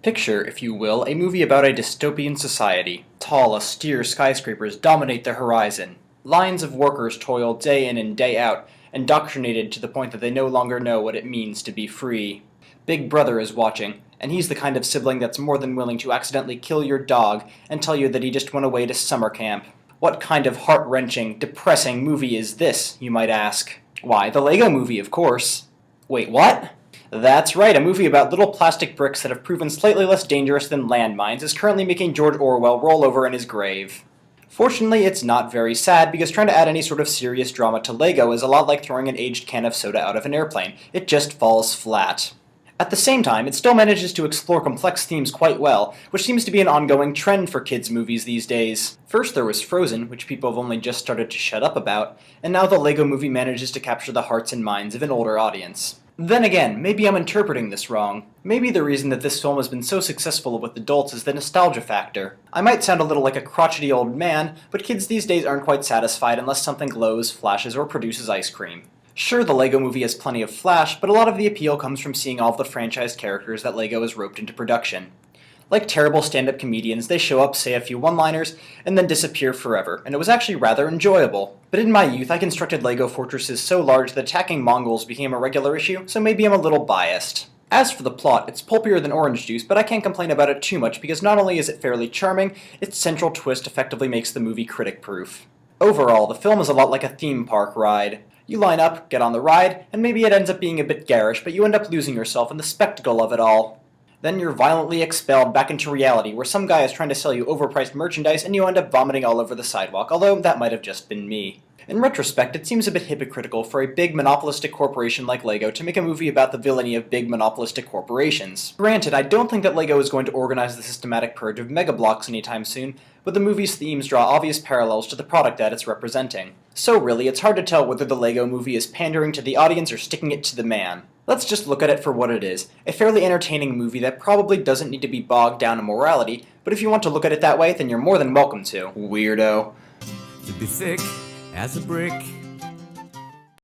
Picture, if you will, a movie about a dystopian society. Tall, austere skyscrapers dominate the horizon. Lines of workers toil day in and day out, indoctrinated to the point that they no longer know what it means to be free. Big Brother is watching, and he's the kind of sibling that's more than willing to accidentally kill your dog and tell you that he just went away to summer camp. What kind of heart-wrenching, depressing movie is this, you might ask? Why, the Lego Movie, of course. Wait, what? That's right, a movie about little plastic bricks that have proven slightly less dangerous than landmines is currently making George Orwell roll over in his grave. Fortunately, it's not very sad, because trying to add any sort of serious drama to Lego is a lot like throwing an aged can of soda out of an airplane. It just falls flat. At the same time, it still manages to explore complex themes quite well, which seems to be an ongoing trend for kids' movies these days. First there was Frozen, which people have only just started to shut up about, and now the Lego Movie manages to capture the hearts and minds of an older audience. Then again, maybe I'm interpreting this wrong. Maybe the reason that this film has been so successful with adults is the nostalgia factor. I might sound a little like a crotchety old man, but kids these days aren't quite satisfied unless something glows, flashes, or produces ice cream. Sure, the Lego Movie has plenty of flash, but a lot of the appeal comes from seeing all of the franchise characters that Lego has roped into production. Like terrible stand-up comedians, they show up, say a few one-liners, and then disappear forever, and it was actually rather enjoyable. But in my youth, I constructed Lego fortresses so large that attacking Mongols became a regular issue, so maybe I'm a little biased. As for the plot, it's pulpier than orange juice, but I can't complain about it too much because not only is it fairly charming, its central twist effectively makes the movie critic-proof. Overall, the film is a lot like a theme park ride. You line up, get on the ride, and maybe it ends up being a bit garish, but you end up losing yourself in the spectacle of it all. Then you're violently expelled back into reality, where some guy is trying to sell you overpriced merchandise and you end up vomiting all over the sidewalk, although that might have just been me. In retrospect, it seems a bit hypocritical for a big monopolistic corporation like Lego to make a movie about the villainy of big monopolistic corporations. Granted, I don't think that Lego is going to organize the systematic purge of Mega Bloks anytime soon, but the movie's themes draw obvious parallels to the product that it's representing. So really, it's hard to tell whether the Lego Movie is pandering to the audience or sticking it to the man. Let's just look at it for what it is, a fairly entertaining movie that probably doesn't need to be bogged down in morality, but if you want to look at it that way, then you're more than welcome to. Weirdo. To be thick as a brick.